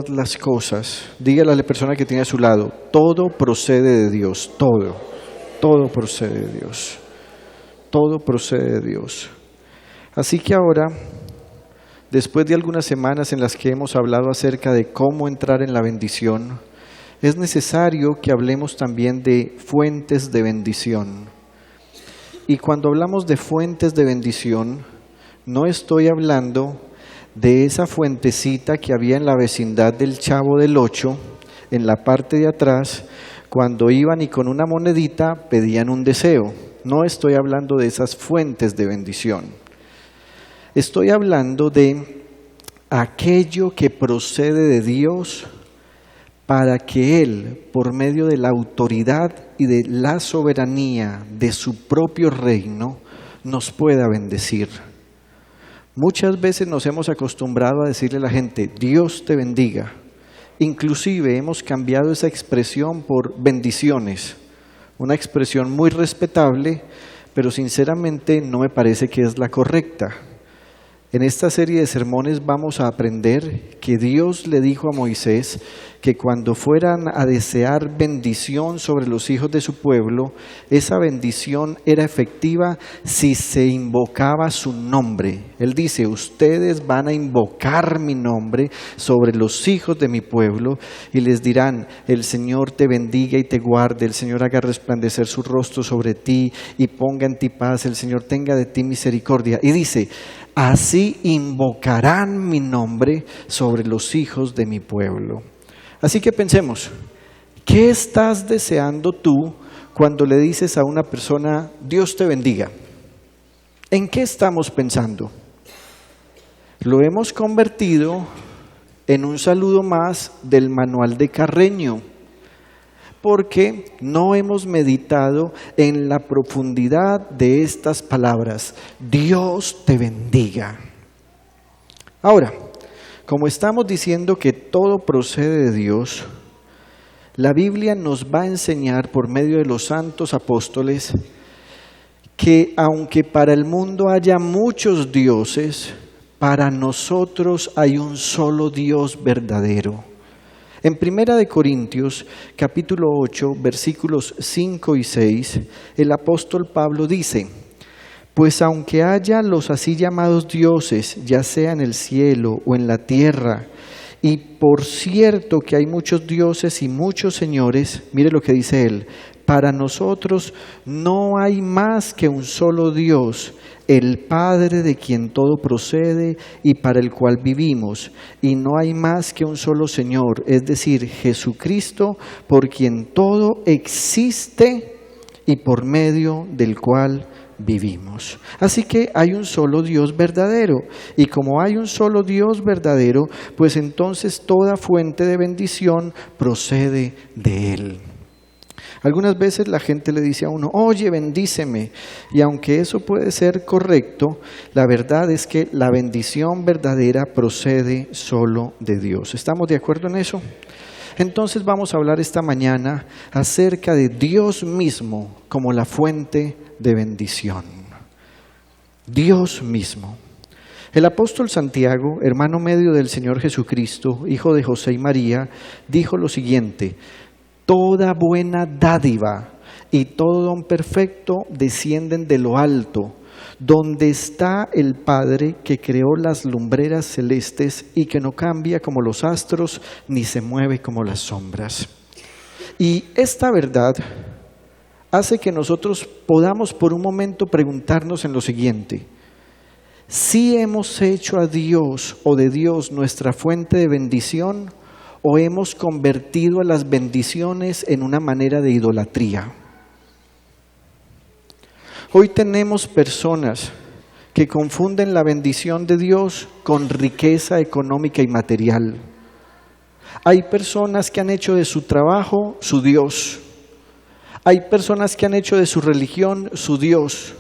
las cosas, dígale a la persona que tiene a su lado, todo procede de Dios, todo procede de Dios, todo procede de Dios. Así que ahora, después de algunas semanas en las que hemos hablado acerca de cómo entrar en la bendición, es necesario que hablemos también de fuentes de bendición. Y cuando hablamos de fuentes de bendición, no estoy hablando de esa fuentecita que había en la vecindad del Chavo del Ocho, en la parte de atrás, cuando iban y con una monedita pedían un deseo. No estoy hablando de esas fuentes de bendición. Estoy hablando de aquello que procede de Dios para que Él, por medio de la autoridad y de la soberanía de su propio reino, nos pueda bendecir. Muchas veces nos hemos acostumbrado a decirle a la gente, Dios te bendiga. Inclusive hemos cambiado esa expresión por bendiciones, una expresión muy respetable, pero sinceramente no me parece que es la correcta. En esta serie de sermones vamos a aprender que Dios le dijo a Moisés que cuando fueran a desear bendición sobre los hijos de su pueblo, esa bendición era efectiva si se invocaba su nombre. Él dice, ustedes van a invocar mi nombre sobre los hijos de mi pueblo y les dirán, el Señor te bendiga y te guarde, el Señor haga resplandecer su rostro sobre ti y ponga en ti paz, el Señor tenga de ti misericordia. Y dice, así invocarán mi nombre sobre los hijos de mi pueblo. Así que pensemos, ¿qué estás deseando tú cuando le dices a una persona, Dios te bendiga? ¿En qué estamos pensando? Lo hemos convertido en un saludo más del manual de Carreño, porque no hemos meditado en la profundidad de estas palabras, Dios te bendiga. Ahora, como estamos diciendo que todo procede de Dios, la Biblia nos va a enseñar por medio de los santos apóstoles que aunque para el mundo haya muchos dioses, para nosotros hay un solo Dios verdadero. En 1 Corintios, capítulo 8, versículos 5 y 6, el apóstol Pablo dice, pues aunque haya los así llamados dioses, ya sea en el cielo o en la tierra, y por cierto que hay muchos dioses y muchos señores, mire lo que dice él, para nosotros no hay más que un solo Dios, el Padre de quien todo procede y para el cual vivimos, y no hay más que un solo Señor, es decir, Jesucristo, por quien todo existe y por medio del cual vivimos. Así que hay un solo Dios verdadero, y como hay un solo Dios verdadero, pues entonces toda fuente de bendición procede de Él. Algunas veces la gente le dice a uno, oye, bendíceme, y aunque eso puede ser correcto, la verdad es que la bendición verdadera procede solo de Dios. ¿Estamos de acuerdo en eso? Entonces vamos a hablar esta mañana acerca de Dios mismo como la fuente de bendición. Dios mismo. El apóstol Santiago, hermano medio del Señor Jesucristo, hijo de José y María, dijo lo siguiente, toda buena dádiva y todo don perfecto descienden de lo alto, donde está el Padre que creó las lumbreras celestes y que no cambia como los astros ni se mueve como las sombras. Y esta verdad hace que nosotros podamos por un momento preguntarnos en lo siguiente, ¿si hemos hecho a Dios o de Dios nuestra fuente de bendición o hemos convertido a las bendiciones en una manera de idolatría? Hoy tenemos personas que confunden la bendición de Dios con riqueza económica y material. Hay personas que han hecho de su trabajo su Dios. Hay personas que han hecho de su religión su Dios.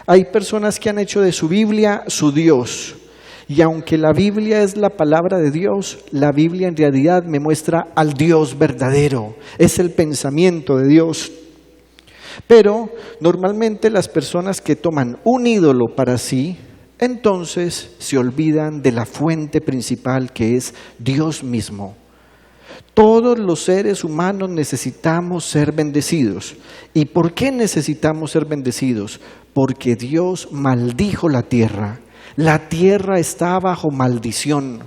Hay personas que han hecho de su Biblia su Dios. Y aunque la Biblia es la palabra de Dios, la Biblia en realidad me muestra al Dios verdadero. Es el pensamiento de Dios. Pero normalmente las personas que toman un ídolo para sí, entonces se olvidan de la fuente principal que es Dios mismo. Todos los seres humanos necesitamos ser bendecidos. ¿Y por qué necesitamos ser bendecidos? Porque Dios maldijo la tierra. La tierra está bajo maldición.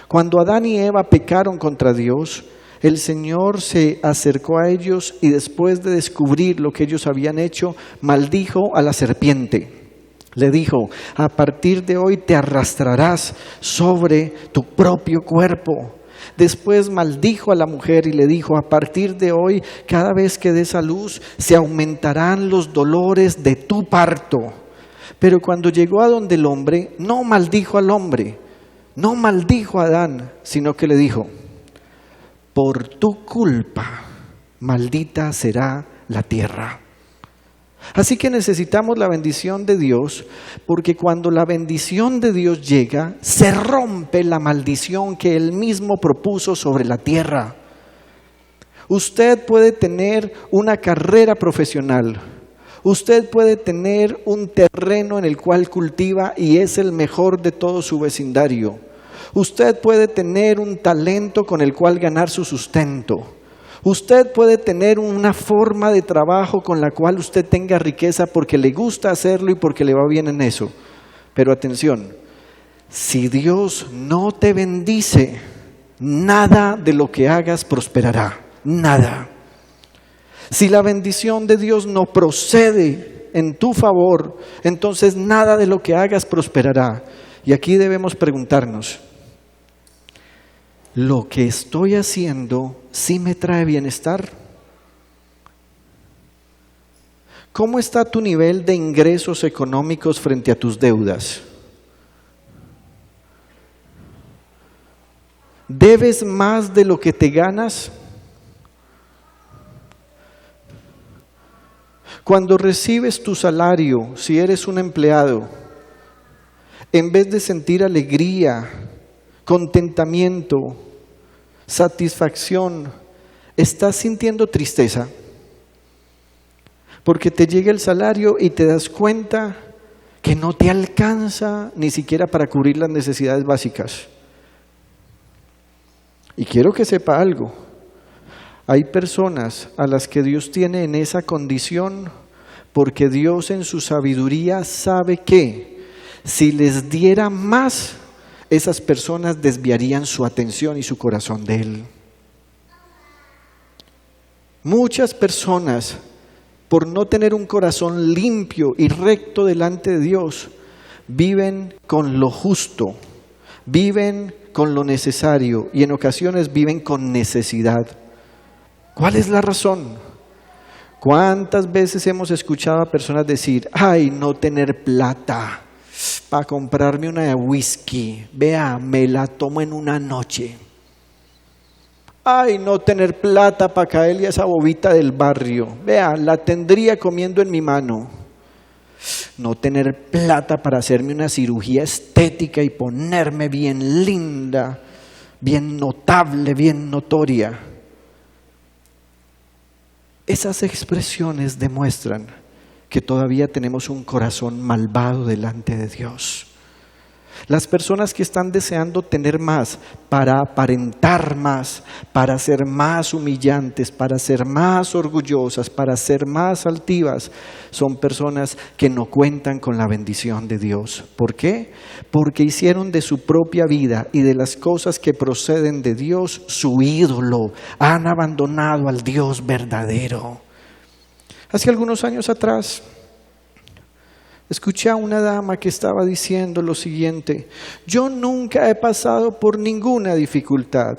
Cuando Adán y Eva pecaron contra Dios, el Señor se acercó a ellos y después de descubrir lo que ellos habían hecho, maldijo a la serpiente. Le dijo: a partir de hoy te arrastrarás sobre tu propio cuerpo. Después maldijo a la mujer y le dijo: a partir de hoy, cada vez que des a luz, se aumentarán los dolores de tu parto. Pero cuando llegó a donde el hombre, no maldijo al hombre, no maldijo a Adán, sino que le dijo: por tu culpa, maldita será la tierra. Así que necesitamos la bendición de Dios, porque cuando la bendición de Dios llega, se rompe la maldición que Él mismo propuso sobre la tierra. Usted puede tener una carrera profesional, usted puede tener un terreno en el cual cultiva y es el mejor de todo su vecindario. Usted puede tener un talento con el cual ganar su sustento. Usted puede tener una forma de trabajo con la cual usted tenga riqueza porque le gusta hacerlo y porque le va bien en eso. Pero atención, si Dios no te bendice, nada de lo que hagas prosperará, nada. Si la bendición de Dios no procede en tu favor, entonces nada de lo que hagas prosperará. Y aquí debemos preguntarnos: ¿lo que estoy haciendo sí me trae bienestar? ¿Cómo está tu nivel de ingresos económicos frente a tus deudas? ¿Debes más de lo que te ganas? Cuando recibes tu salario, si eres un empleado, en vez de sentir alegría, contentamiento, satisfacción, ¿estás sintiendo tristeza? Porque te llega el salario y te das cuenta que no te alcanza ni siquiera para cubrir las necesidades básicas. Y quiero que sepa algo: hay personas a las que Dios tiene en esa condición porque Dios en su sabiduría sabe que si les diera más, esas personas desviarían su atención y su corazón de Él. Muchas personas, por no tener un corazón limpio y recto delante de Dios, viven con lo justo, viven con lo necesario y en ocasiones viven con necesidad. ¿Cuál es la razón? ¿Cuántas veces hemos escuchado a personas decir: ay, no tener plata para comprarme una de whisky, vea, me la tomo en una noche? Ay, no tener plata para caerle a esa bobita del barrio, vea, la tendría comiendo en mi mano. No tener plata para hacerme una cirugía estética y ponerme bien linda, bien notable, bien notoria. Esas expresiones demuestran que todavía tenemos un corazón malvado delante de Dios. Las personas que están deseando tener más para aparentar más, para ser más humillantes, para ser más orgullosas, para ser más altivas, son personas que no cuentan con la bendición de Dios. ¿Por qué? Porque hicieron de su propia vida y de las cosas que proceden de Dios su ídolo. Han abandonado al Dios verdadero. Hace algunos años atrás, escuché a una dama que estaba diciendo lo siguiente: yo nunca he pasado por ninguna dificultad.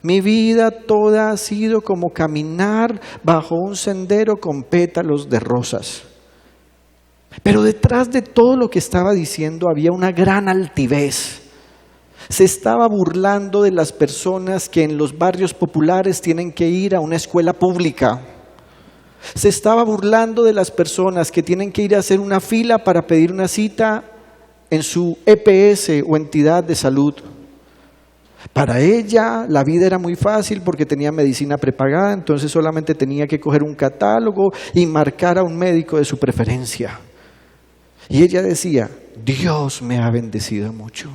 Mi vida toda ha sido como caminar bajo un sendero con pétalos de rosas. Pero detrás de todo lo que estaba diciendo había una gran altivez. Se estaba burlando de las personas que en los barrios populares tienen que ir a una escuela pública. Se estaba burlando de las personas que tienen que ir a hacer una fila para pedir una cita en su EPS o entidad de salud. Para ella la vida era muy fácil porque tenía medicina prepagada, entonces solamente tenía que coger un catálogo y marcar a un médico de su preferencia. Y ella decía: Dios me ha bendecido mucho.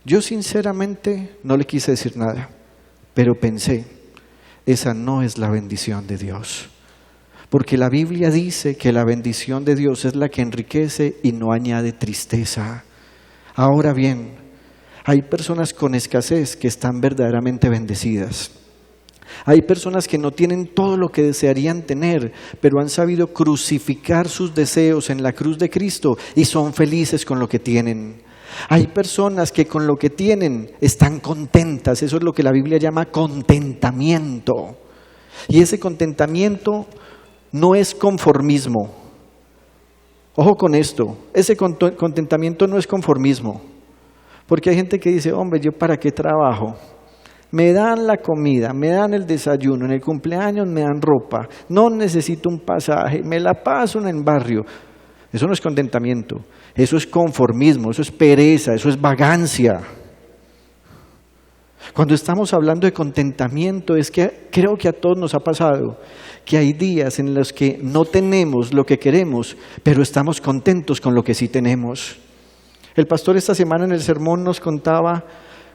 Yo sinceramente no le quise decir nada, pero pensé, esa no es la bendición de Dios. Porque la Biblia dice que la bendición de Dios es la que enriquece y no añade tristeza. Ahora bien, hay personas con escasez que están verdaderamente bendecidas. Hay personas que no tienen todo lo que desearían tener, pero han sabido crucificar sus deseos en la cruz de Cristo y son felices con lo que tienen. Hay personas que con lo que tienen están contentas, eso es lo que la Biblia llama contentamiento. Y ese contentamiento no es conformismo. Ojo con esto, ese contentamiento no es conformismo. Porque hay gente que dice, hombre, ¿yo para qué trabajo? Me dan la comida, me dan el desayuno, en el cumpleaños me dan ropa, no necesito un pasaje, me la paso en el barrio. Eso no es contentamiento, eso es conformismo, eso es pereza, eso es vagancia. Cuando estamos hablando de contentamiento es que creo que a todos nos ha pasado que hay días en los que no tenemos lo que queremos, pero estamos contentos con lo que sí tenemos. El pastor esta semana en el sermón nos contaba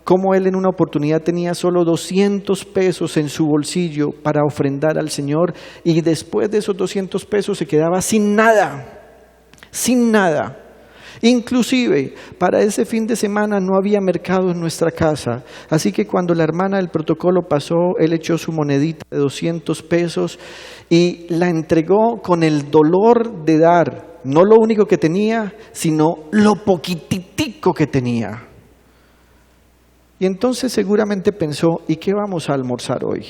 cómo él en una oportunidad tenía solo 200 pesos en su bolsillo para ofrendar al Señor y después de esos 200 pesos se quedaba sin nada, sin nada. Inclusive para ese fin de semana no había mercado en nuestra casa, así que cuando la hermana del protocolo pasó, él echó su monedita de 200 pesos y la entregó con el dolor de dar, no lo único que tenía, sino lo poquititico que tenía. Y entonces seguramente pensó, ¿y qué vamos a almorzar hoy?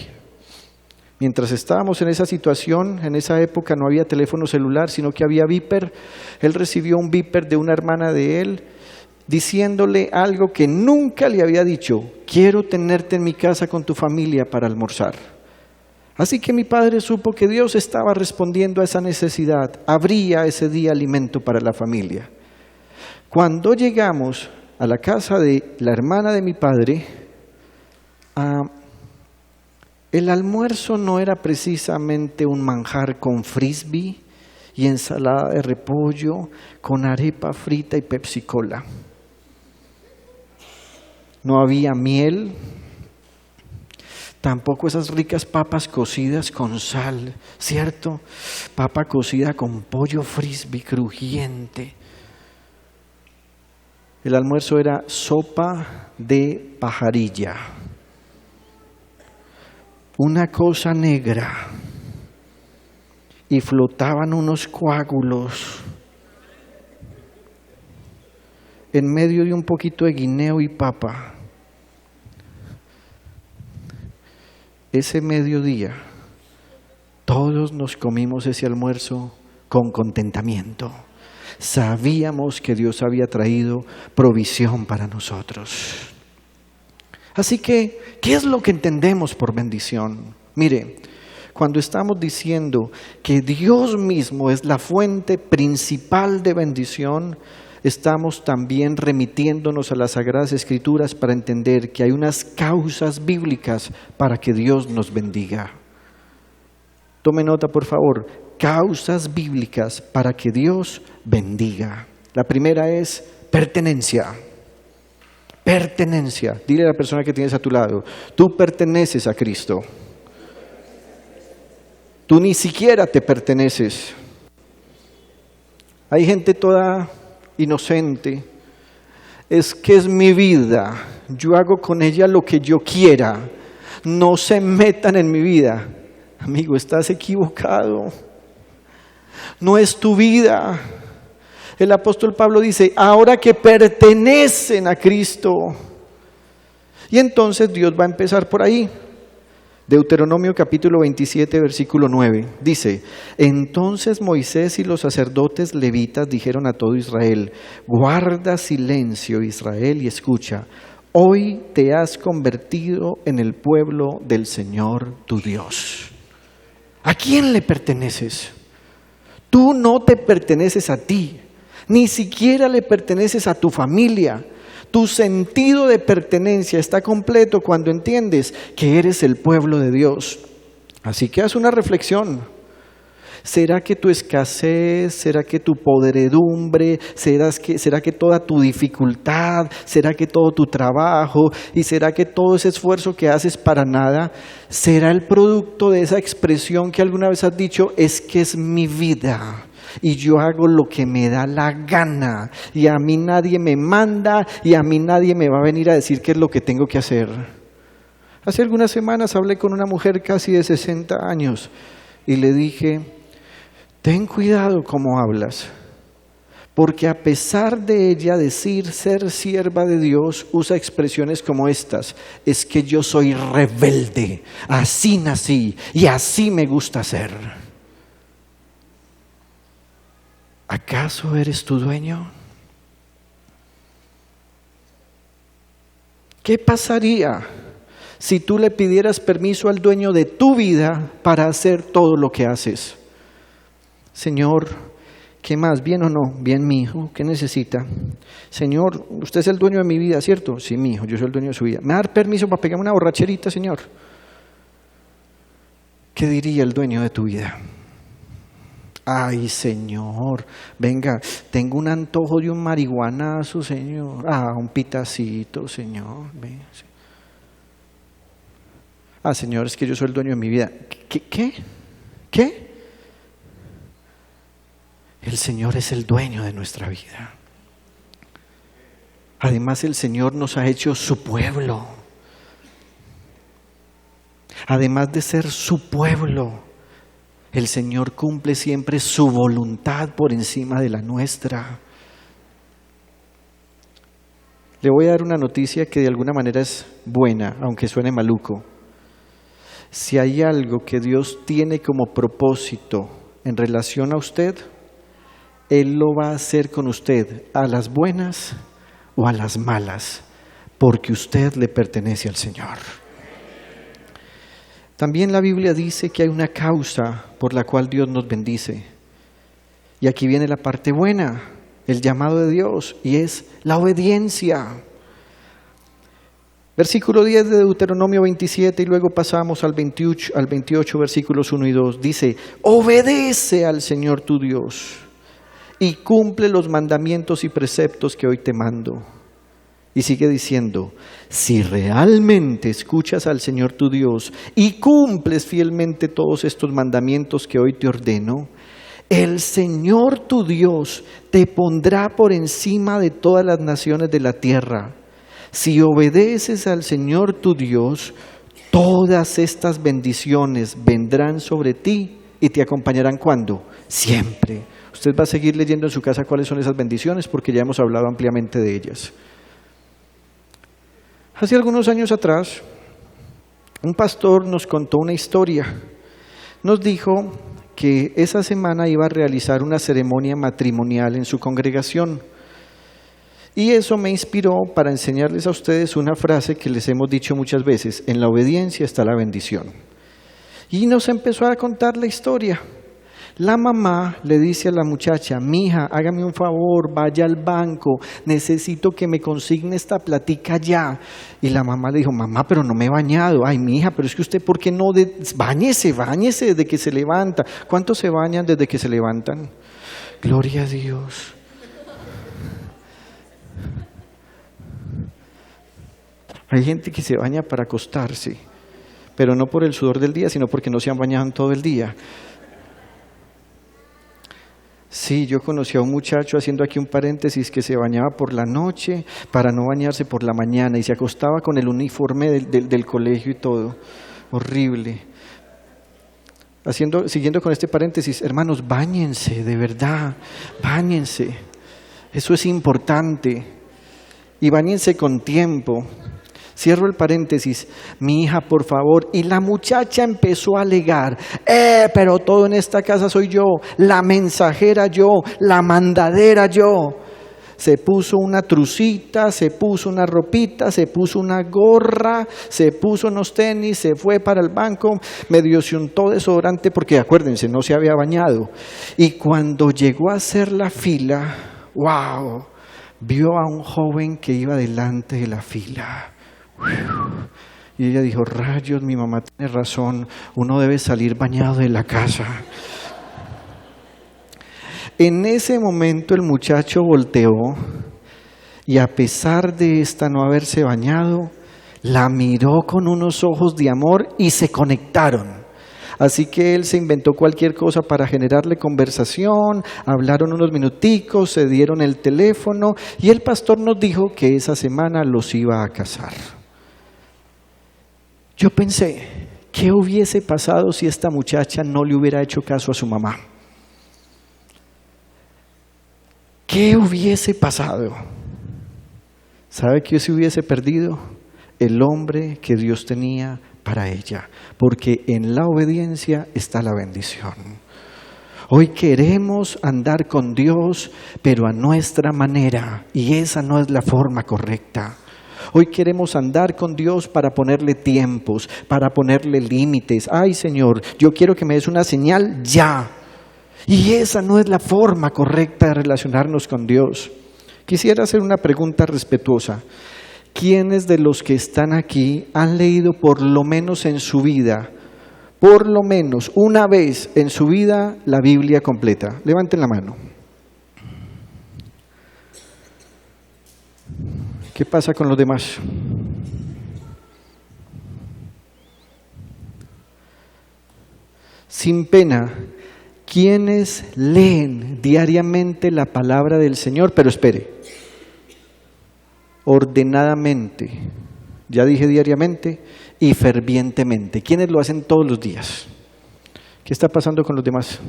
Mientras estábamos en esa situación, en esa época no había teléfono celular, sino que había Viper. Él recibió un Viper de una hermana de él, diciéndole algo que nunca le había dicho: quiero tenerte en mi casa con tu familia para almorzar. Así que mi padre supo que Dios estaba respondiendo a esa necesidad. Habría ese día alimento para la familia. Cuando llegamos a la casa de la hermana de mi padre, el almuerzo no era precisamente un manjar con frisbee y ensalada de repollo, con arepa frita y Pepsi Cola. No había miel, tampoco esas ricas papas cocidas con sal, ¿cierto? Papa cocida con pollo frisbee crujiente. El almuerzo era sopa de pajarilla. Una cosa negra, y flotaban unos coágulos en medio de un poquito de guineo y papa. Ese mediodía, todos nos comimos ese almuerzo con contentamiento. Sabíamos que Dios había traído provisión para nosotros. Así que, ¿qué es lo que entendemos por bendición? Mire, cuando estamos diciendo que Dios mismo es la fuente principal de bendición, estamos también remitiéndonos a las Sagradas Escrituras para entender que hay unas causas bíblicas para que Dios nos bendiga. Tome nota, por favor, causas bíblicas para que Dios bendiga. La primera es pertenencia. Pertenencia. Dile a la persona que tienes a tu lado, tú perteneces a Cristo. Tú ni siquiera te perteneces. Hay gente toda inocente. Es que es mi vida. Yo hago con ella lo que yo quiera. No se metan en mi vida. Amigo, estás equivocado. No es tu vida. El apóstol Pablo dice, ahora que pertenecen a Cristo. Y entonces Dios va a empezar por ahí. Deuteronomio capítulo 27, versículo 9. Dice, entonces Moisés y los sacerdotes levitas dijeron a todo Israel, guarda silencio Israel y escucha, hoy te has convertido en el pueblo del Señor tu Dios. ¿A quién le perteneces? Tú no te perteneces a ti. Ni siquiera le perteneces a tu familia. Tu sentido de pertenencia está completo cuando entiendes que eres el pueblo de Dios. Así que haz una reflexión. ¿Será que tu escasez, será que tu podredumbre, será que toda tu dificultad, será que todo tu trabajo y será que todo ese esfuerzo que haces para nada, será el producto de esa expresión que alguna vez has dicho, es que es mi vida y yo hago lo que me da la gana y a mí nadie me manda y a mí nadie me va a venir a decir qué es lo que tengo que hacer? Hace algunas semanas hablé con una mujer casi de 60 años y le dije, ten cuidado cómo hablas, porque a pesar de ella decir ser sierva de Dios, usa expresiones como estas: es que yo soy rebelde, así nací y así me gusta ser. ¿Acaso eres tu dueño? ¿Qué pasaría si tú le pidieras permiso al dueño de tu vida para hacer todo lo que haces? Señor, ¿qué más? ¿Bien o no? Bien, mi hijo, ¿qué necesita? Señor, usted es el dueño de mi vida, ¿cierto? Sí, mi hijo, yo soy el dueño de su vida. ¿Me va a dar permiso para pegarme una borracherita, Señor? ¿Qué diría el dueño de tu vida? Ay, Señor, venga, tengo un antojo de un marihuanazo, Señor. Un pitacito, Señor. Venga, sí. Señor, es que yo soy el dueño de mi vida. ¿Qué? El Señor es el dueño de nuestra vida. Además, el Señor nos ha hecho su pueblo. Además de ser su pueblo, el Señor cumple siempre su voluntad por encima de la nuestra. Le voy a dar una noticia que de alguna manera es buena, aunque suene maluco. Si hay algo que Dios tiene como propósito en relación a usted, Él lo va a hacer con usted, a las buenas o a las malas, porque usted le pertenece al Señor. También la Biblia dice que hay una causa por la cual Dios nos bendice. Y aquí viene la parte buena, el llamado de Dios, y es la obediencia. Versículo 10 de Deuteronomio 27 y luego pasamos al 28 versículos 1 y 2. Dice, obedece al Señor tu Dios y cumple los mandamientos y preceptos que hoy te mando. Y sigue diciendo, si realmente escuchas al Señor tu Dios y cumples fielmente todos estos mandamientos que hoy te ordeno, el Señor tu Dios te pondrá por encima de todas las naciones de la tierra. Si obedeces al Señor tu Dios, todas estas bendiciones vendrán sobre ti y te acompañarán ¿cuándo? Siempre. Usted va a seguir leyendo en su casa cuáles son esas bendiciones porque ya hemos hablado ampliamente de ellas. Hace algunos años atrás, un pastor nos contó una historia. Nos dijo que esa semana iba a realizar una ceremonia matrimonial en su congregación. Y eso me inspiró para enseñarles a ustedes una frase que les hemos dicho muchas veces: en la obediencia está la bendición. Y nos empezó a contar la historia. La mamá le dice a la muchacha, mija, hágame un favor, vaya al banco, necesito que me consigne esta platica ya. Y la mamá le dijo, mamá, pero no me he bañado. Ay, mija, pero es que usted, ¿por qué no? Báñese desde que se levanta. ¿Cuántos se bañan desde que se levantan? Gloria a Dios. Hay gente que se baña para acostarse, pero no por el sudor del día, sino porque no se han bañado en todo el día. Sí, yo conocí a un muchacho, haciendo aquí un paréntesis, que se bañaba por la noche para no bañarse por la mañana y se acostaba con el uniforme del colegio y todo. Horrible. Siguiendo con este paréntesis, hermanos, báñense, de verdad, báñense. Eso es importante. Y báñense con tiempo. Cierro el paréntesis, mi hija, por favor. Y la muchacha empezó a alegar, pero todo en esta casa soy yo, la mensajera yo, la mandadera yo. Se puso una trucita, se puso una ropita, se puso una gorra, se puso unos tenis, se fue para el banco, medio se untó desodorante porque acuérdense, no se había bañado. Y cuando llegó a hacer la fila, wow, vio a un joven que iba delante de la fila. Y ella dijo, rayos, mi mamá tiene razón, uno debe salir bañado de la casa. En ese momento el muchacho volteó y a pesar de esta no haberse bañado, la miró con unos ojos de amor y se conectaron. Así que él se inventó cualquier cosa para generarle conversación, hablaron unos minuticos, se dieron el teléfono y el pastor nos dijo que esa semana los iba a casar. Yo pensé, ¿qué hubiese pasado si esta muchacha no le hubiera hecho caso a su mamá? ¿Qué hubiese pasado? ¿Sabe qué se hubiese perdido? El hombre que Dios tenía para ella, porque en la obediencia está la bendición. Hoy queremos andar con Dios, pero a nuestra manera, y esa no es la forma correcta. Hoy queremos andar con Dios para ponerle tiempos, para ponerle límites. Ay, Señor, yo quiero que me des una señal ya. Y esa no es la forma correcta de relacionarnos con Dios. Quisiera hacer una pregunta respetuosa. ¿Quiénes de los que están aquí han leído por lo menos en su vida, por lo menos una vez en su vida, la Biblia completa? Levanten la mano. ¿Qué pasa con los demás? Sin pena, ¿quiénes leen diariamente la palabra del Señor? Pero espere. Ordenadamente, ya dije diariamente, y fervientemente. ¿Quiénes lo hacen todos los días? ¿Qué está pasando con los demás?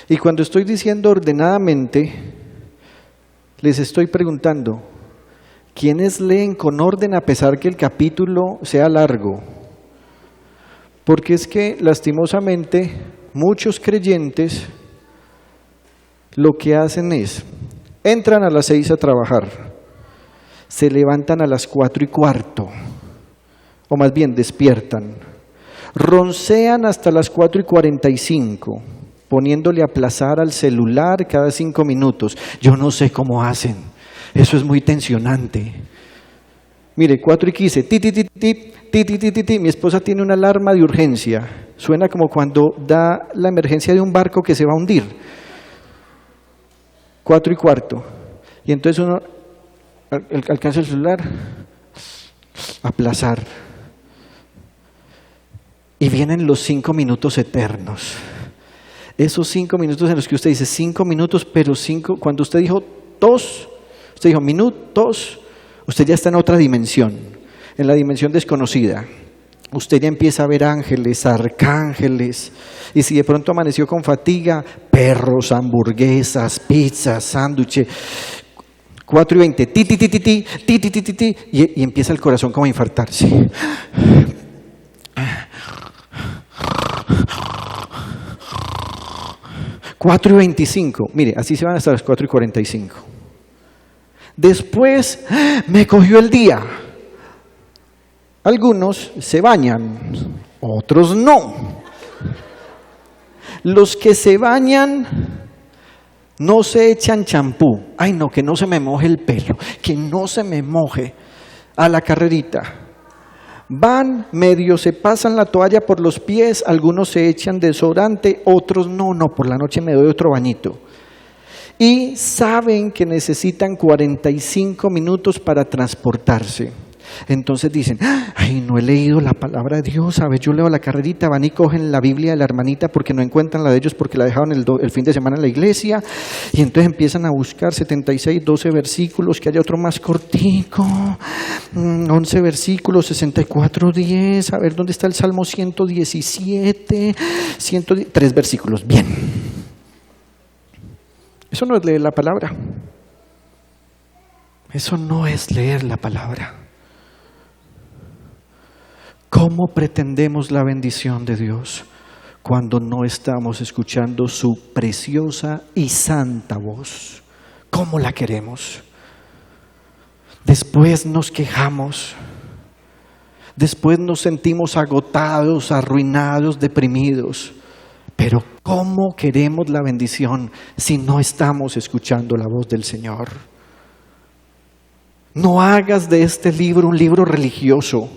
Y cuando estoy diciendo ordenadamente, les estoy preguntando, ¿quiénes leen con orden a pesar que el capítulo sea largo? Porque es que lastimosamente muchos creyentes lo que hacen es, entran a las 6 a trabajar, se levantan a las 4:15, o más bien despiertan, roncean hasta las 4:45, poniéndole a aplazar al celular cada 5 minutos. Yo no sé cómo hacen, eso es muy tensionante. Mire, 4:15, ti, ti, ti, ti, ti, ti, ti, ti, ti. Mi esposa tiene una alarma de urgencia, suena como cuando da la emergencia de un barco que se va a hundir. 4:15, y entonces uno alcanza el celular, aplazar, y vienen los 5 minutos eternos. Esos 5 minutos en los que usted dice 5 minutos, pero 5, cuando usted dijo tos, usted dijo minutos, usted ya está en otra dimensión, en la dimensión desconocida. Usted ya empieza a ver ángeles, arcángeles, y si de pronto amaneció con fatiga, perros, hamburguesas, pizzas, sándwiches. 4:20, ti, ti, ti, ti, ti, ti, ti, ti, ti, ti, y empieza el corazón como a infartarse. 4:25, mire, así se van hasta las 4:45. Después me cogió el día. Algunos se bañan, otros no. Los que se bañan no se echan champú. Ay no, que no se me moje el pelo, que no se me moje, a la carrerita. Van, medio se pasan la toalla por los pies, algunos se echan desodorante, otros no, por la noche me doy otro bañito. Y saben que necesitan 45 minutos para transportarse. Entonces dicen, ay, no he leído la palabra de Dios, a ver, yo leo la carrerita, van y cogen la Biblia de la hermanita porque no encuentran la de ellos porque la dejaron el fin de semana en la iglesia, y entonces empiezan a buscar 76, 12 versículos, que haya otro más cortico, 11 versículos, 64, 10, a ver, ¿dónde está el Salmo 117? 110, 3 versículos, bien. Eso no es leer la palabra. Eso no es leer la palabra. ¿Cómo pretendemos la bendición de Dios cuando no estamos escuchando su preciosa y santa voz? ¿Cómo la queremos? Después nos quejamos, después nos sentimos agotados, arruinados, deprimidos. Pero ¿cómo queremos la bendición si no estamos escuchando la voz del Señor? No hagas de este libro un libro religioso.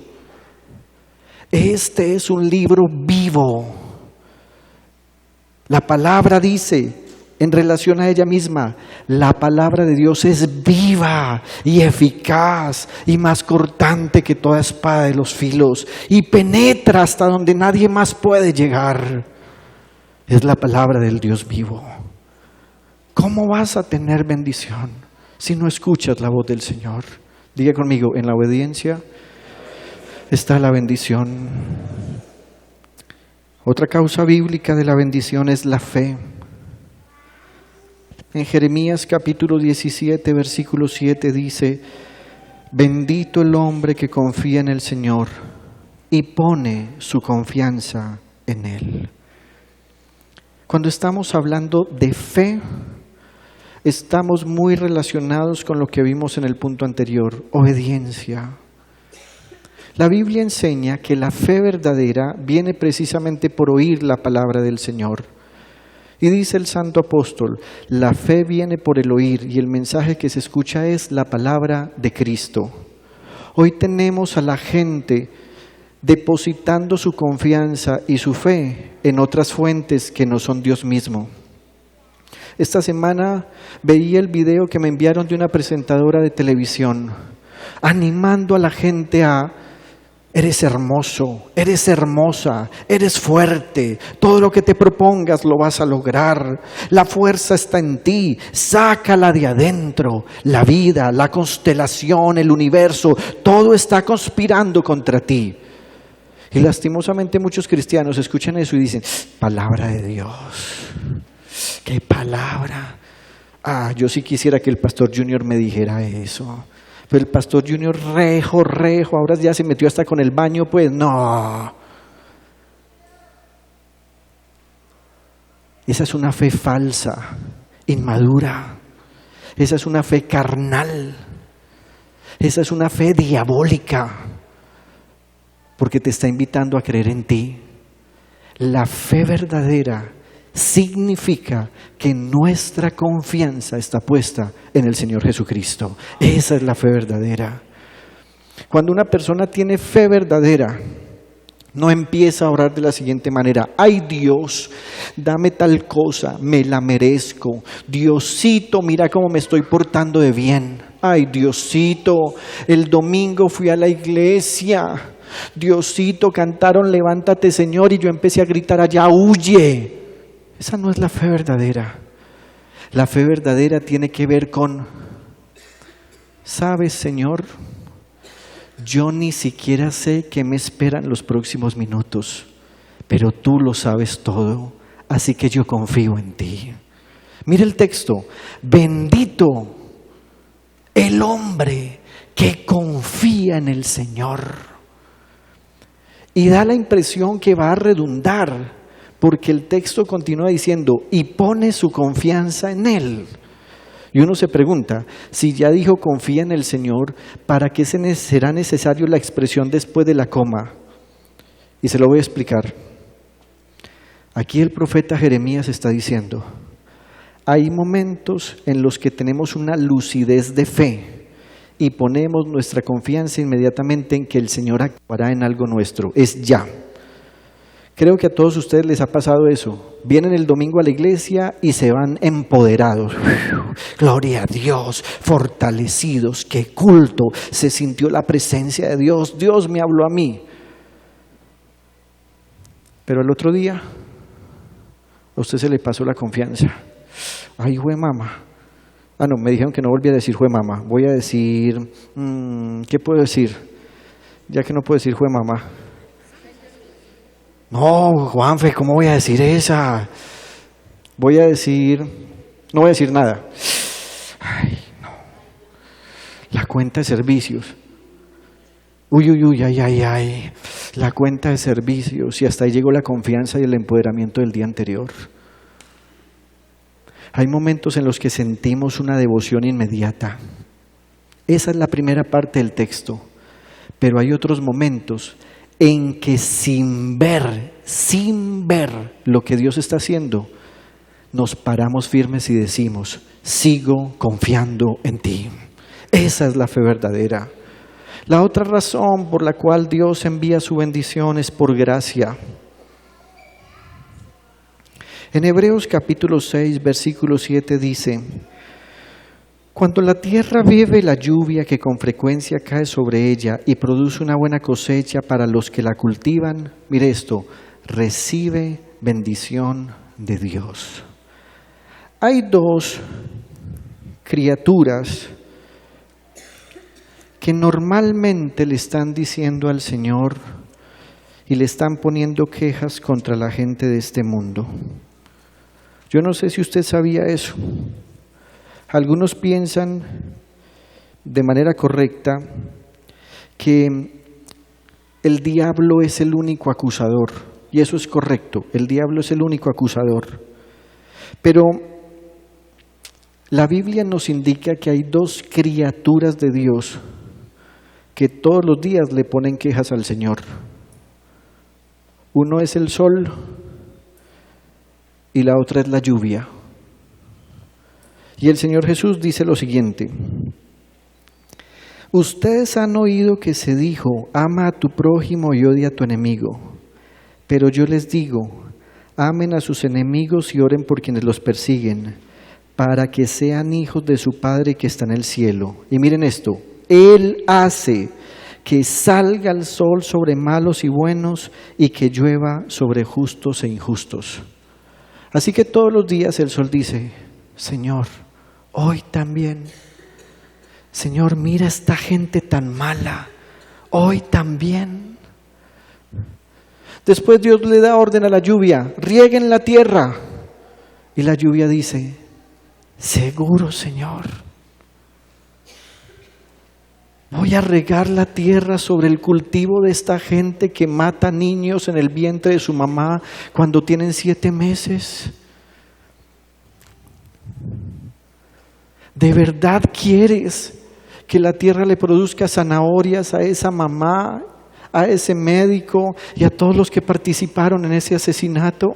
Este es un libro vivo. La palabra dice, en relación a ella misma, la palabra de Dios es viva y eficaz y más cortante que toda espada de los filos y penetra hasta donde nadie más puede llegar. Es la palabra del Dios vivo. ¿Cómo vas a tener bendición si no escuchas la voz del Señor? Diga conmigo, en la obediencia está la bendición. Otra causa bíblica de la bendición es la fe. En Jeremías capítulo 17, versículo 7 dice, bendito el hombre que confía en el Señor y pone su confianza en Él. Cuando estamos hablando de fe, estamos muy relacionados con lo que vimos en el punto anterior, obediencia. La Biblia enseña que la fe verdadera viene precisamente por oír la palabra del Señor. Y dice el santo apóstol, la fe viene por el oír y el mensaje que se escucha es la palabra de Cristo. Hoy tenemos a la gente depositando su confianza y su fe en otras fuentes que no son Dios mismo. Esta semana veía el video que me enviaron de una presentadora de televisión, animando a la gente a: eres hermoso, eres hermosa, eres fuerte, todo lo que te propongas lo vas a lograr, la fuerza está en ti, sácala de adentro, la vida, la constelación, el universo, todo está conspirando contra ti. Y lastimosamente muchos cristianos escuchan eso y dicen, palabra de Dios, ¿qué palabra? Yo sí quisiera que el pastor Junior me dijera eso. Pero el pastor Junior rejo, ahora ya se metió hasta con el baño, pues no. Esa es una fe falsa, inmadura. Esa es una fe carnal. Esa es una fe diabólica, porque te está invitando a creer en ti. La fe verdadera significa que nuestra confianza está puesta en el Señor Jesucristo. Esa es la fe verdadera. Cuando una persona tiene fe verdadera, no empieza a orar de la siguiente manera: ay Dios, dame tal cosa, me la merezco. Diosito, mira cómo me estoy portando de bien. Ay Diosito, el domingo fui a la iglesia. Diosito, cantaron levántate Señor y yo empecé a gritar allá, huye. Esa no es la fe verdadera. La fe verdadera tiene que ver con, ¿sabes, Señor? Yo ni siquiera sé qué me esperan los próximos minutos, pero tú lo sabes todo, así que yo confío en ti. Mira el texto, bendito el hombre que confía en el Señor. Y da la impresión que va a redundar, porque el texto continúa diciendo, y pone su confianza en Él. Y uno se pregunta, si ya dijo confía en el Señor, ¿para qué será necesario la expresión después de la coma? Y se lo voy a explicar. Aquí el profeta Jeremías está diciendo, hay momentos en los que tenemos una lucidez de fe y ponemos nuestra confianza inmediatamente en que el Señor actuará en algo nuestro, es ya. Creo que a todos ustedes les ha pasado eso. Vienen el domingo a la iglesia y se van empoderados. Gloria a Dios, fortalecidos, qué culto. Se sintió la presencia de Dios. Dios me habló a mí. Pero el otro día, a usted se le pasó la confianza. Ay, jue mamá. No, me dijeron que no volví a decir jue mamá. Voy a decir, ¿qué puedo decir? Ya que no puedo decir jue mamá. No, Juanfe, ¿cómo voy a decir esa? No voy a decir nada. Ay, no. La cuenta de servicios. Ay. La cuenta de servicios. Y hasta ahí llegó la confianza y el empoderamiento del día anterior. Hay momentos en los que sentimos una devoción inmediata. Esa es la primera parte del texto. Pero hay otros momentos en que sin ver lo que Dios está haciendo, nos paramos firmes y decimos, sigo confiando en ti. Esa es la fe verdadera. La otra razón por la cual Dios envía su bendición es por gracia. En Hebreos capítulo 6, versículo 7 dice: cuando la tierra bebe la lluvia que con frecuencia cae sobre ella y produce una buena cosecha para los que la cultivan, mire esto, recibe bendición de Dios. Hay dos criaturas que normalmente le están diciendo al Señor y le están poniendo quejas contra la gente de este mundo. Yo no sé si usted sabía eso. Algunos piensan de manera correcta que el diablo es el único acusador, y eso es correcto, el diablo es el único acusador. Pero la Biblia nos indica que hay dos criaturas de Dios que todos los días le ponen quejas al Señor. Uno es el sol y la otra es la lluvia. Y el Señor Jesús dice lo siguiente: ustedes han oído que se dijo, ama a tu prójimo y odia a tu enemigo. Pero yo les digo, amen a sus enemigos y oren por quienes los persiguen, para que sean hijos de su Padre que está en el cielo. Y miren esto, Él hace que salga el sol sobre malos y buenos y que llueva sobre justos e injustos. Así que todos los días el sol dice, Señor, hoy también. Señor, mira esta gente tan mala, hoy también. Después Dios le da orden a la lluvia, rieguen la tierra. Y la lluvia dice, seguro, Señor. Voy a regar la tierra sobre el cultivo de esta gente que mata niños en el vientre de su mamá cuando tienen 7 meses. ¿De verdad quieres que la tierra le produzca zanahorias a esa mamá, a ese médico y a todos los que participaron en ese asesinato?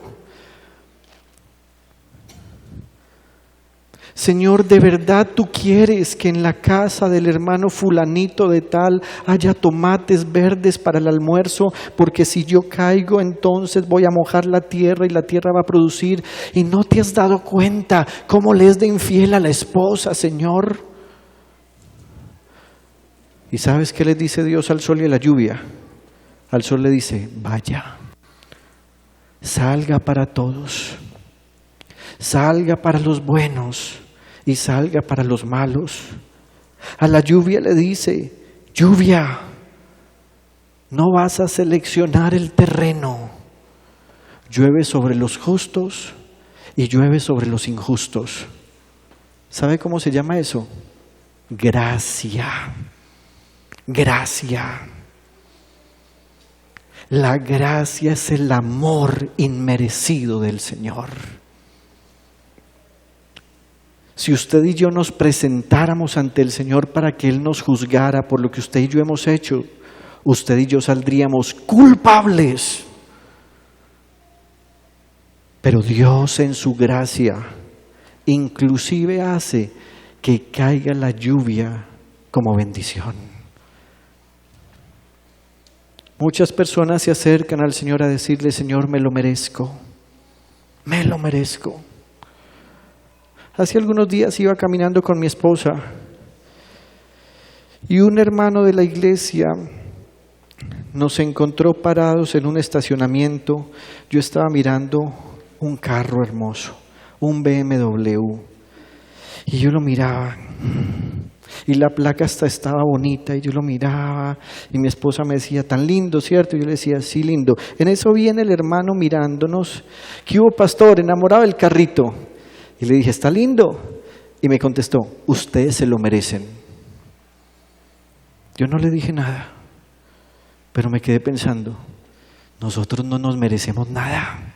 Señor, ¿de verdad tú quieres que en la casa del hermano fulanito de tal haya tomates verdes para el almuerzo? Porque si yo caigo, entonces voy a mojar la tierra y la tierra va a producir. ¿Y no te has dado cuenta cómo le es de infiel a la esposa, Señor? ¿Y sabes qué le dice Dios al sol y a la lluvia? Al sol le dice, vaya, salga para todos, salga para los buenos y salga para los malos. A la lluvia le dice, lluvia, no vas a seleccionar el terreno. Llueve sobre los justos y llueve sobre los injustos. ¿Sabe cómo se llama eso? Gracia. Gracia. La gracia es el amor inmerecido del Señor. Si usted y yo nos presentáramos ante el Señor para que Él nos juzgara por lo que usted y yo hemos hecho, usted y yo saldríamos culpables. Pero Dios en su gracia inclusive hace que caiga la lluvia como bendición. Muchas personas se acercan al Señor a decirle, Señor, me lo merezco, me lo merezco. Hace algunos días iba caminando con mi esposa y un hermano de la iglesia nos encontró parados en un estacionamiento. Yo estaba mirando un carro hermoso, un BMW, y yo lo miraba y la placa hasta estaba bonita y yo lo miraba y mi esposa me decía, tan lindo, ¿cierto? Y yo le decía, sí, lindo. En eso viene el hermano mirándonos, ¿qué hubo, pastor? Enamorado del carrito. Y le dije, está lindo. Y me contestó, ustedes se lo merecen. Yo no le dije nada, pero me quedé pensando, nosotros no nos merecemos nada.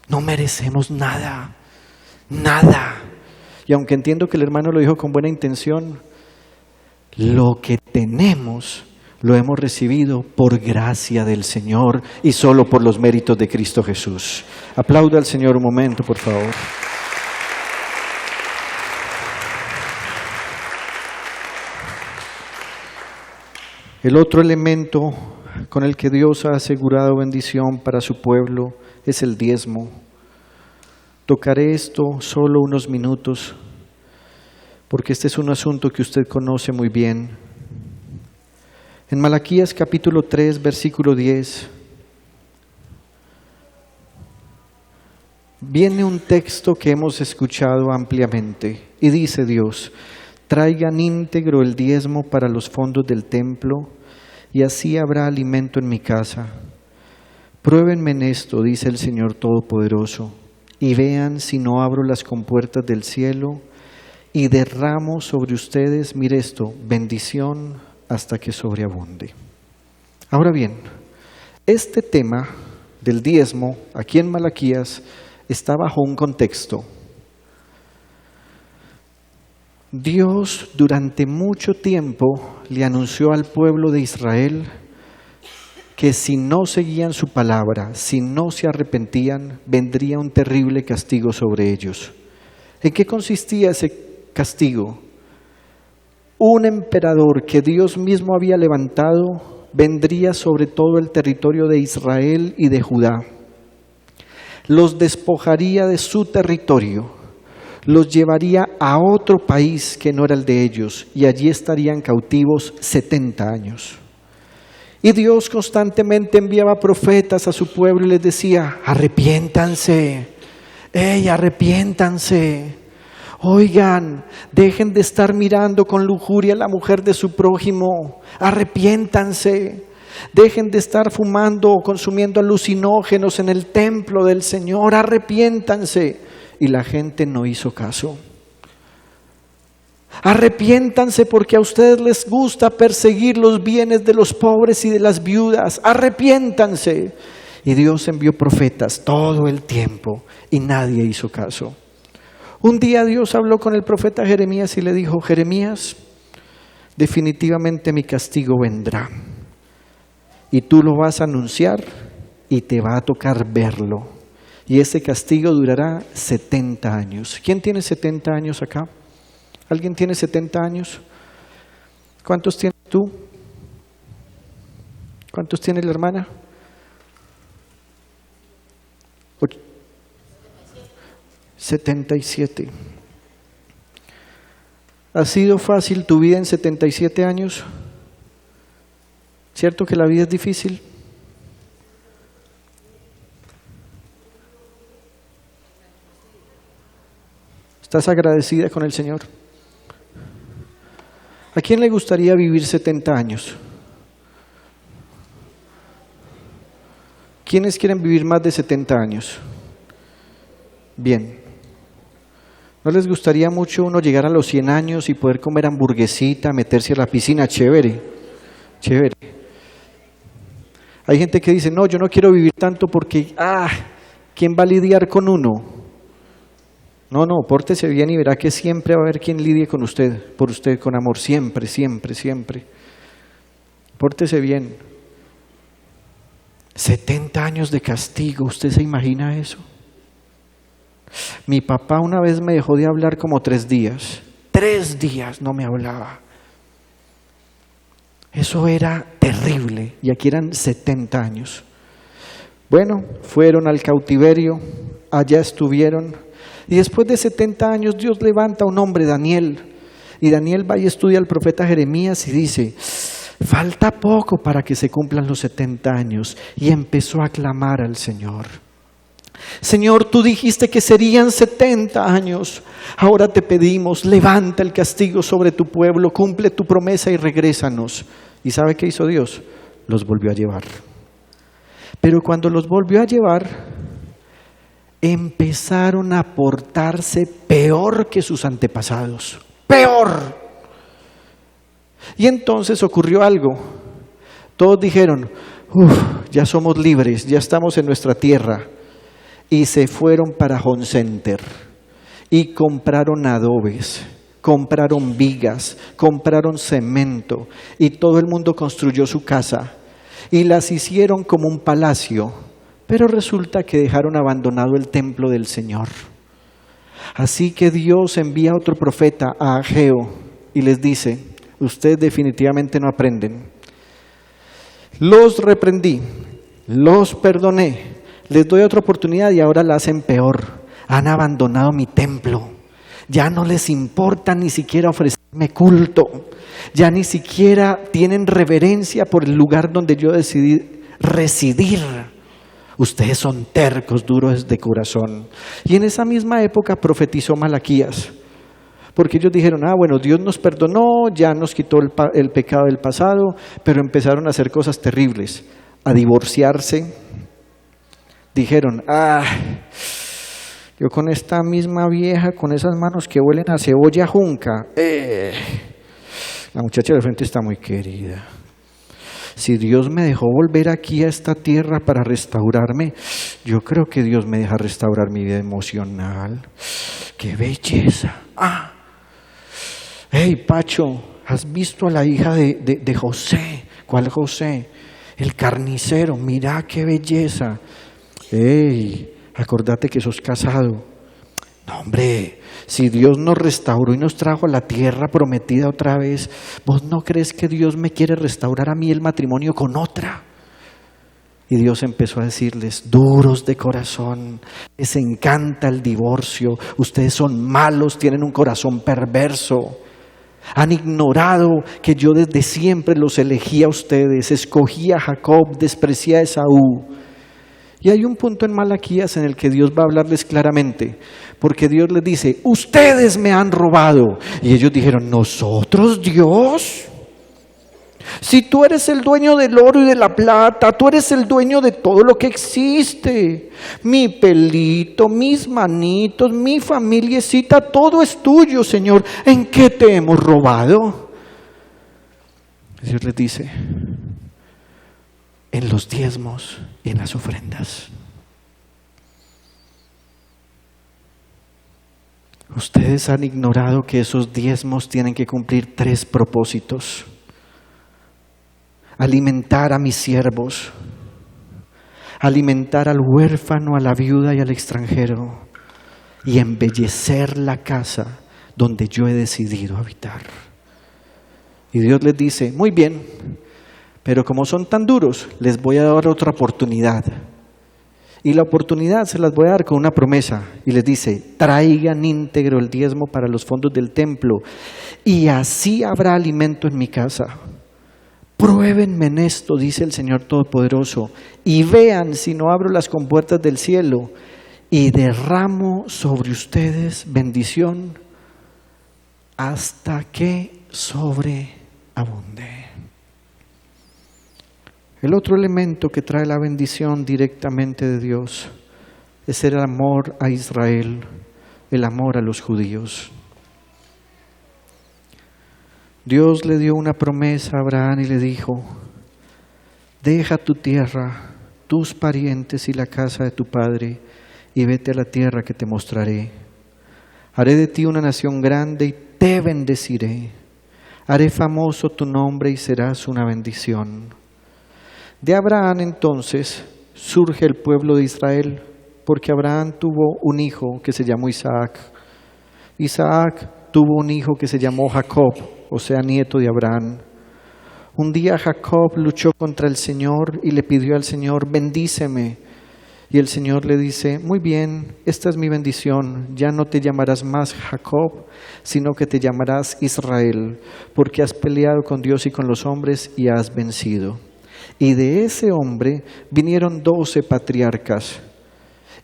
No merecemos nada, nada. Y aunque entiendo que el hermano lo dijo con buena intención, lo que tenemos lo hemos recibido por gracia del Señor y solo por los méritos de Cristo Jesús. Aplauda al Señor un momento, por favor. El otro elemento con el que Dios ha asegurado bendición para su pueblo es el diezmo. Tocaré esto solo unos minutos, porque este es un asunto que usted conoce muy bien. En Malaquías capítulo 3, versículo 10, viene un texto que hemos escuchado ampliamente y dice Dios: traigan íntegro el diezmo para los fondos del templo y así habrá alimento en mi casa. Pruébenme en esto, dice el Señor Todopoderoso, y vean si no abro las compuertas del cielo y derramo sobre ustedes, mire esto, bendición hasta que sobreabunde. Ahora bien, este tema del diezmo aquí en Malaquías está bajo un contexto. Dios durante mucho tiempo le anunció al pueblo de Israel que si no seguían su palabra, si no se arrepentían, vendría un terrible castigo sobre ellos. ¿En qué consistía ese castigo? Un emperador que Dios mismo había levantado vendría sobre todo el territorio de Israel y de Judá. Los despojaría de su territorio, los llevaría a otro país que no era el de ellos y allí estarían cautivos 70 años. Y Dios constantemente enviaba profetas a su pueblo y les decía: arrepiéntanse, arrepiéntanse. Oigan, dejen de estar mirando con lujuria a la mujer de su prójimo, arrepiéntanse. Dejen de estar fumando o consumiendo alucinógenos en el templo del Señor, arrepiéntanse. Y la gente no hizo caso. Arrepiéntanse porque a ustedes les gusta perseguir los bienes de los pobres y de las viudas. Arrepiéntanse. Y Dios envió profetas todo el tiempo y nadie hizo caso. Un día Dios habló con el profeta Jeremías y le dijo: Jeremías, definitivamente mi castigo vendrá. Y tú lo vas a anunciar y te va a tocar verlo. Y ese castigo durará 70 años. ¿Quién tiene 70 años acá? ¿Alguien tiene 70 años? ¿Cuántos tienes tú? ¿Cuántos tiene la hermana? 77. ¿Ha sido fácil tu vida en 77 años? ¿Cierto que la vida es difícil? ¿Estás agradecida con el Señor? ¿A quién le gustaría vivir 70 años? ¿Quiénes quieren vivir más de 70 años? Bien. ¿No les gustaría mucho uno llegar a los 100 años y poder comer hamburguesita, meterse a la piscina? Chévere, chévere. Hay gente que dice: no, yo no quiero vivir tanto porque, ¿quién va a lidiar con uno? No, pórtese bien y verá que siempre va a haber quien lidie con usted, por usted con amor, siempre, siempre, siempre. Pórtese bien. 70 años de castigo, ¿usted se imagina eso? Mi papá una vez me dejó de hablar como 3 días. 3 días no me hablaba. Eso era terrible, y aquí eran 70 años. Bueno, fueron al cautiverio, allá estuvieron. Y después de 70 años Dios levanta a un hombre, Daniel. Y Daniel va y estudia al profeta Jeremías y dice: falta poco para que se cumplan los 70 años. Y empezó a clamar al Señor. Señor, tú dijiste que serían 70 años. Ahora te pedimos, levanta el castigo sobre tu pueblo, cumple tu promesa y regrésanos. ¿Y sabe qué hizo Dios? Los volvió a llevar. Pero cuando los volvió a llevar, empezaron a portarse peor que sus antepasados. ¡Peor! Y entonces ocurrió algo. Todos dijeron: ya somos libres, ya estamos en nuestra tierra. Y se fueron para Home Center y compraron adobes, compraron vigas, compraron cemento y todo el mundo construyó su casa y las hicieron como un palacio. Pero resulta que dejaron abandonado el templo del Señor. Así que Dios envía a otro profeta, a Ageo, y les dice: ustedes definitivamente no aprenden. Los reprendí, los perdoné, les doy otra oportunidad y ahora la hacen peor. Han abandonado mi templo. Ya no les importa ni siquiera ofrecerme culto. Ya ni siquiera tienen reverencia por el lugar donde yo decidí residir. Ustedes son tercos, duros de corazón. Y en esa misma época profetizó Malaquías. Porque ellos dijeron, bueno, Dios nos perdonó, ya nos quitó el pecado del pasado, pero empezaron a hacer cosas terribles, a divorciarse. Dijeron, yo con esta misma vieja, con esas manos que huelen a cebolla junca, la muchacha del frente está muy querida. Si Dios me dejó volver aquí a esta tierra para restaurarme, yo creo que Dios me deja restaurar mi vida emocional. ¡Qué belleza! Hey, Pacho, ¿has visto a la hija de José? ¿Cuál José? El carnicero, mira qué belleza. Hey, acordate que sos casado. No, hombre, si Dios nos restauró y nos trajo a la tierra prometida otra vez, ¿vos no crees que Dios me quiere restaurar a mí el matrimonio con otra? Y Dios empezó a decirles, duros de corazón, les encanta el divorcio, ustedes son malos, tienen un corazón perverso. Han ignorado que yo desde siempre los elegí a ustedes, escogí a Jacob, desprecié a Esaú. Y hay un punto en Malaquías en el que Dios va a hablarles claramente, porque Dios les dice, ustedes me han robado. Y ellos dijeron, ¿nosotros, Dios? Si tú eres el dueño del oro y de la plata, tú eres el dueño de todo lo que existe. Mi pelito, mis manitos, mi familiecita, todo es tuyo, Señor. ¿En qué te hemos robado? Dios les dice, en los diezmos y en las ofrendas. Ustedes han ignorado que esos diezmos tienen que cumplir 3 propósitos. Alimentar a mis siervos, alimentar al huérfano, a la viuda y al extranjero, y embellecer la casa donde yo he decidido habitar. Y Dios les dice, muy bien, pero como son tan duros, les voy a dar otra oportunidad. Y la oportunidad se las voy a dar con una promesa. Y les dice, traigan íntegro el diezmo para los fondos del templo, y así habrá alimento en mi casa. Pruébenme en esto, dice el Señor Todopoderoso, y vean si no abro las compuertas del cielo y derramo sobre ustedes bendición hasta que sobreabunde. El otro elemento que trae la bendición directamente de Dios es el amor a Israel, el amor a los judíos. Dios le dio una promesa a Abraham y le dijo, deja tu tierra, tus parientes y la casa de tu padre, y vete a la tierra que te mostraré. Haré de ti una nación grande y te bendeciré. Haré famoso tu nombre y serás una bendición. De Abraham entonces surge el pueblo de Israel, porque Abraham tuvo un hijo que se llamó Isaac. Isaac tuvo un hijo que se llamó Jacob, o sea, nieto de Abraham. Un día Jacob luchó contra el Señor y le pidió al Señor, bendíceme. Y el Señor le dice, muy bien, esta es mi bendición, ya no te llamarás más Jacob, sino que te llamarás Israel, porque has peleado con Dios y con los hombres y has vencido. Y de ese hombre vinieron 12 patriarcas.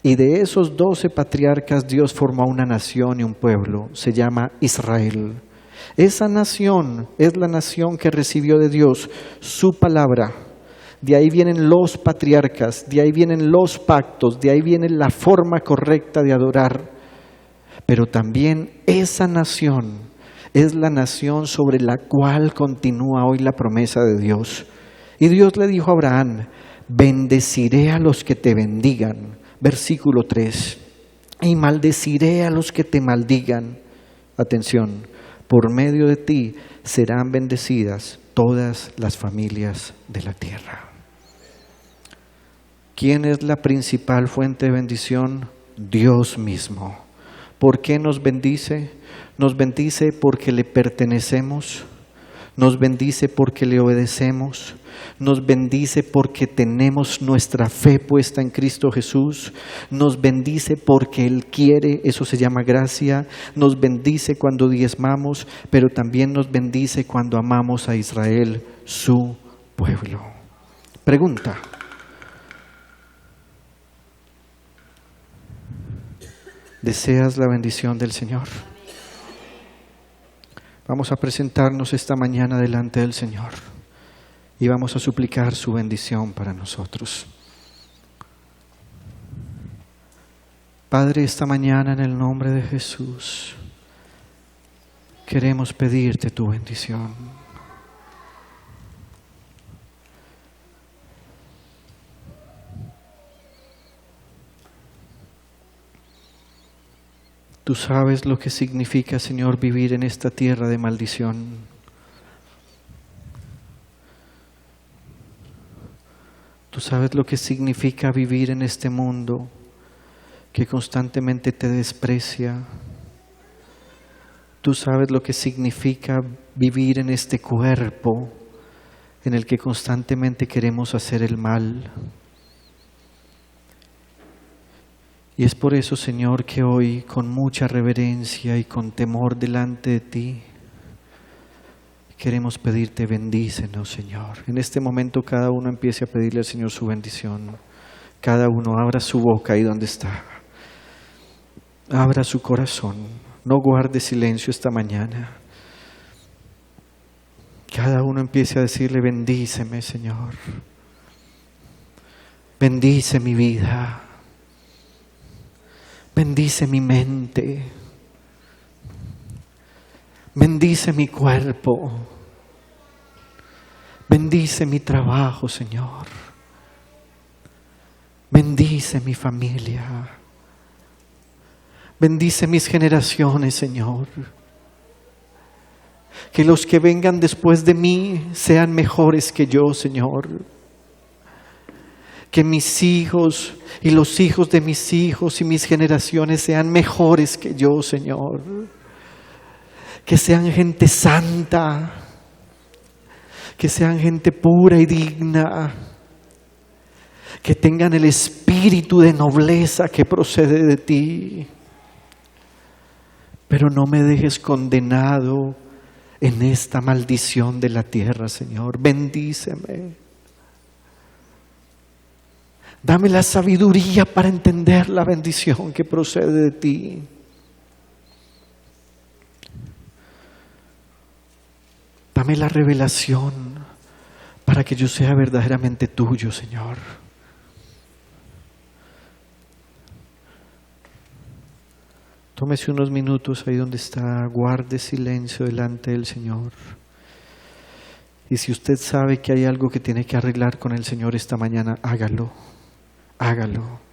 Y de esos 12 patriarcas Dios formó una nación y un pueblo, se llama Israel. Esa nación es la nación que recibió de Dios su palabra. De ahí vienen los patriarcas, de ahí vienen los pactos, de ahí viene la forma correcta de adorar. Pero también esa nación es la nación sobre la cual continúa hoy la promesa de Dios. Y Dios le dijo a Abraham, bendeciré a los que te bendigan. Versículo 3. Y maldeciré a los que te maldigan. Atención. Por medio de ti serán bendecidas todas las familias de la tierra. ¿Quién es la principal fuente de bendición? Dios mismo. ¿Por qué nos bendice? Nos bendice porque le pertenecemos. Nos bendice porque le obedecemos. Nos bendice porque tenemos nuestra fe puesta en Cristo Jesús. Nos bendice porque Él quiere, eso se llama gracia. Nos bendice cuando diezmamos, pero también nos bendice cuando amamos a Israel, su pueblo. Pregunta. ¿Deseas la bendición del Señor? Vamos a presentarnos esta mañana delante del Señor y vamos a suplicar su bendición para nosotros. Padre, esta mañana en el nombre de Jesús queremos pedirte tu bendición. Tú sabes lo que significa, Señor, vivir en esta tierra de maldición. Tú sabes lo que significa vivir en este mundo que constantemente te desprecia. Tú sabes lo que significa vivir en este cuerpo en el que constantemente queremos hacer el mal. Y es por eso, Señor, que hoy con mucha reverencia y con temor delante de ti queremos pedirte, bendícenos, Señor. En este momento cada uno empiece a pedirle al Señor su bendición. Cada uno abra su boca ahí donde está. Abra su corazón. No guarde silencio esta mañana. Cada uno empiece a decirle, bendíceme, Señor. Bendice mi vida. Bendice mi mente, bendice mi cuerpo, bendice mi trabajo, Señor, bendice mi familia, bendice mis generaciones, Señor. Que los que vengan después de mí sean mejores que yo, Señor. Que mis hijos y los hijos de mis hijos y mis generaciones sean mejores que yo, Señor. Que sean gente santa, que sean gente pura y digna, que tengan el espíritu de nobleza que procede de ti. Pero no me dejes condenado en esta maldición de la tierra, Señor. Bendíceme. Dame la sabiduría para entender la bendición que procede de ti. Dame la revelación para que yo sea verdaderamente tuyo, Señor. Tómese unos minutos ahí donde está, guarde silencio delante del Señor. Y si usted sabe que hay algo que tiene que arreglar con el Señor esta mañana, hágalo. Hágalo.